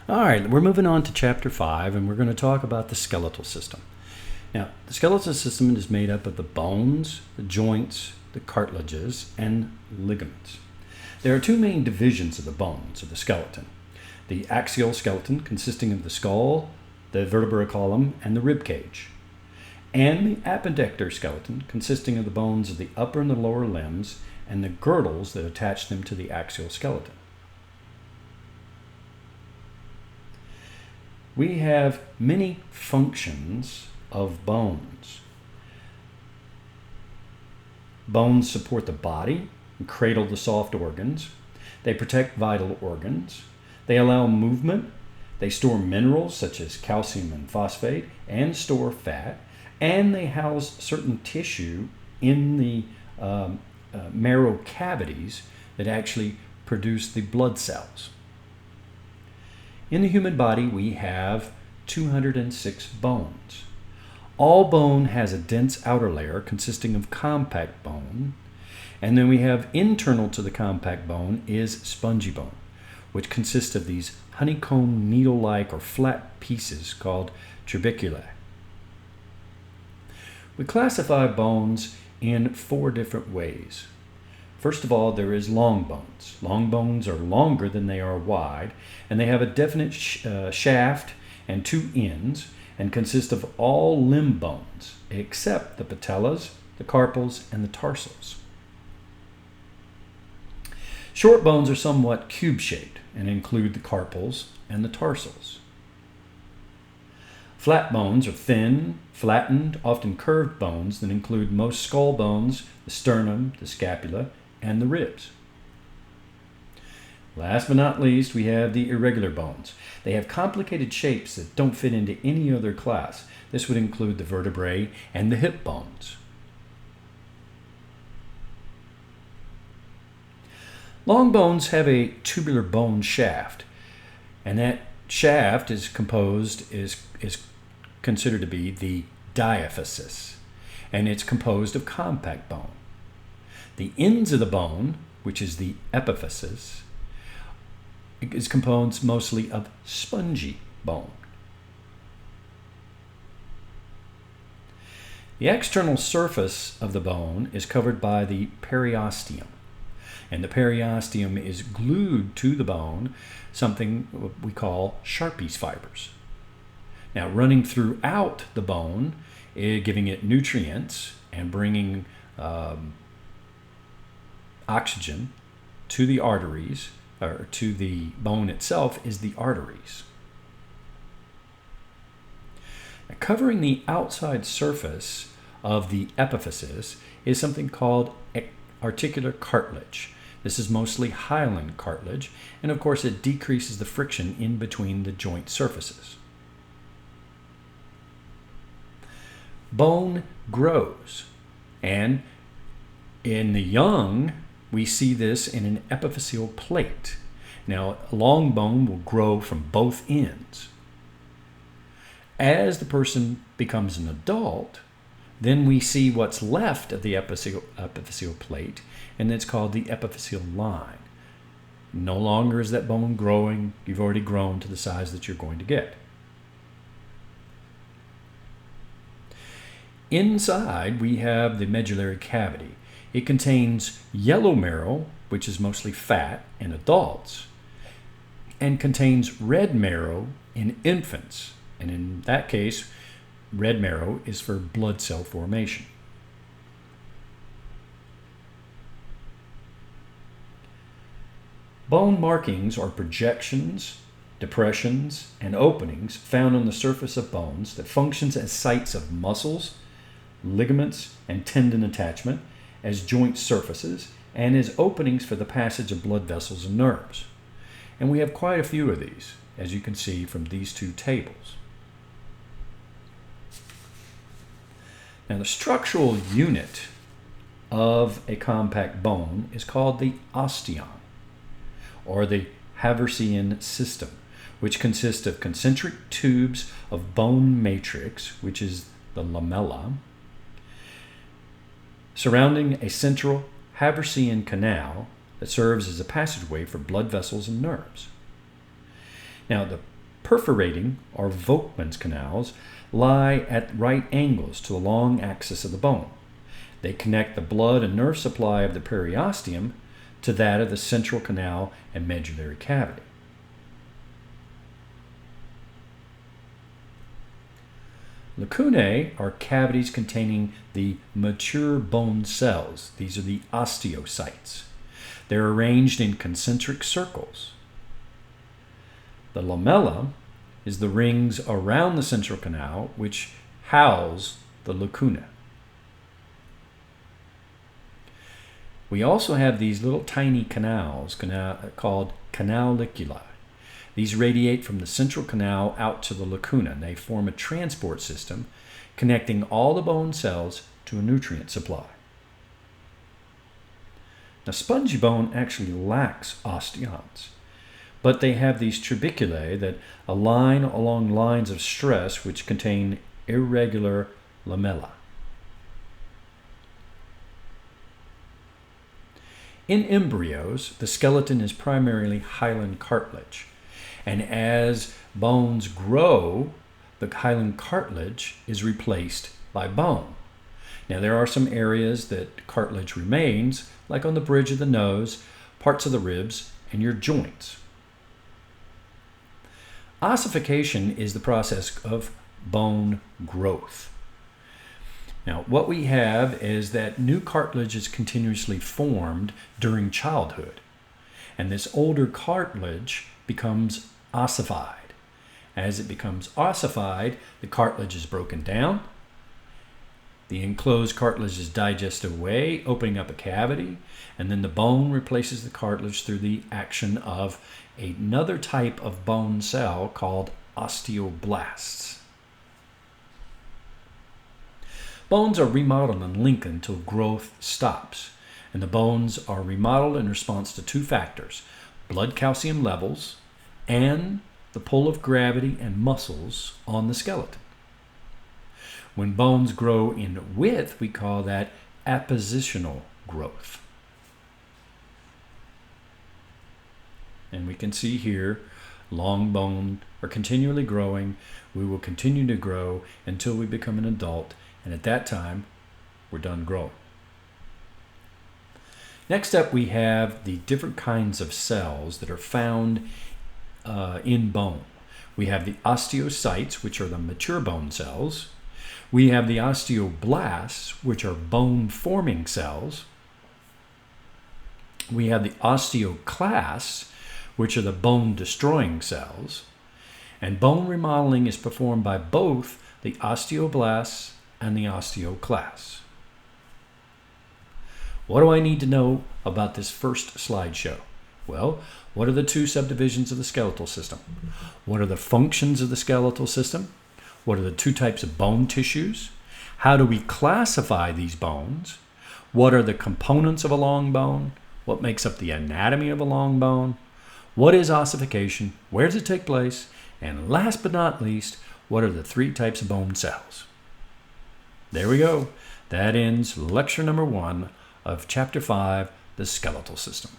All right, we're moving on to chapter 5, and we're going to talk about the skeletal system. Now, the skeletal system is made up of the bones, the joints, the cartilages, and ligaments. There are two main divisions of the bones of the skeleton. The axial skeleton, consisting of the skull, the vertebral column, and the rib cage. And the appendicular skeleton, consisting of the bones of the upper and the lower limbs, and the girdles that attach them to the axial skeleton. We have many functions of bones. Bones support the body and cradle the soft organs. They protect vital organs. They allow movement. They store minerals such as calcium and phosphate and store fat. And they house certain tissue in the marrow cavities that actually produce the blood cells. In the human body, we have 206 bones. All bone has a dense outer layer consisting of compact bone, and then we have internal to the compact bone is spongy bone, which consists of these honeycomb needle-like or flat pieces called trabeculae. We classify bones in 4 different ways. First of all, there is long bones. Long bones are longer than they are wide, and they have a definite shaft and 2 ends, and consist of all limb bones, except the patellas, the carpals, and the tarsals. Short bones are somewhat cube-shaped and include the carpals and the tarsals. Flat bones are thin, flattened, often curved bones that include most skull bones, the sternum, the scapula, and the ribs. Last but not least, we have the irregular bones. They have complicated shapes that don't fit into any other class. This would include the vertebrae and the hip bones. Long bones have a tubular bone shaft, and that shaft is considered to be the diaphysis, and it's composed of compact bone. The ends of the bone, which is the epiphysis, is composed mostly of spongy bone. The external surface of the bone is covered by the periosteum, and the periosteum is glued to the bone, something we call Sharpie's fibers. Now, running throughout the bone, giving it nutrients and bringing oxygen to the arteries, or to the bone itself, is the arteries. Now, covering the outside surface of the epiphysis is something called articular cartilage. This is mostly hyaline cartilage, and of course it decreases the friction in between the joint surfaces. Bone grows, and in the young, we see this in an epiphyseal plate. Now, long bone will grow from both ends. As the person becomes an adult, then we see what's left of the epiphyseal plate, and it's called the epiphyseal line. No longer is that bone growing. You've already grown to the size that you're going to get. Inside, we have the medullary cavity. It contains yellow marrow, which is mostly fat in adults, and contains red marrow in infants. And in that case, red marrow is for blood cell formation. Bone markings are projections, depressions, and openings found on the surface of bones that functions as sites of muscles, ligaments, and tendon attachment, as joint surfaces, and as openings for the passage of blood vessels and nerves. And we have quite a few of these, as you can see from these 2 tables. Now, the structural unit of a compact bone is called the osteon, or the Haversian system, which consists of concentric tubes of bone matrix, which is the lamella, surrounding a central Haversian canal that serves as a passageway for blood vessels and nerves. Now, the Perforating or Volkmann's canals lie at right angles to the long axis of the bone. They connect the blood and nerve supply of the periosteum to that of the central canal and medullary cavity. Lacunae are cavities containing the mature bone cells. These are the osteocytes. They're arranged in concentric circles. The lamella is the rings around the central canal which house the lacuna. We also have these little tiny canals called canaliculi. These radiate from the central canal out to the lacuna, and they form a transport system connecting all the bone cells to a nutrient supply. Now, spongy bone actually lacks osteons, but they have these trabeculae that align along lines of stress which contain irregular lamella. In embryos, the skeleton is primarily hyaline cartilage. And as bones grow, the hyaline cartilage is replaced by bone. Now, there are some areas that cartilage remains, like on the bridge of the nose, parts of the ribs, and your joints. Ossification is the process of bone growth. Now, what we have is that new cartilage is continuously formed during childhood, and this older cartilage becomes ossified. As it becomes ossified, the cartilage is broken down. The enclosed cartilage is digested away, opening up a cavity, and then the bone replaces the cartilage through the action of another type of bone cell called osteoblasts. Bones are remodeled and lengthened until growth stops, and the bones are remodeled in response to two factors: blood calcium levels and the pull of gravity and muscles on the skeleton. When bones grow in width, we call that appositional growth. And we can see here, long bone are continually growing. We will continue to grow until we become an adult, and at that time, we're done growing. Next up, we have the different kinds of cells that are found in bone. We have the osteocytes, which are the mature bone cells. We have the osteoblasts, which are bone-forming cells. We have the osteoclasts, which are the bone-destroying cells. And bone remodeling is performed by both the osteoblasts and the osteoclasts. What do I need to know about this first slideshow? Well, what are the two subdivisions of the skeletal system? What are the functions of the skeletal system? What are the two types of bone tissues? How do we classify these bones? What are the components of a long bone? What makes up the anatomy of a long bone? What is ossification? Where does it take place? And last but not least, what are the three types of bone cells? There we go. That ends lecture number 1 of Chapter 5, the skeletal system.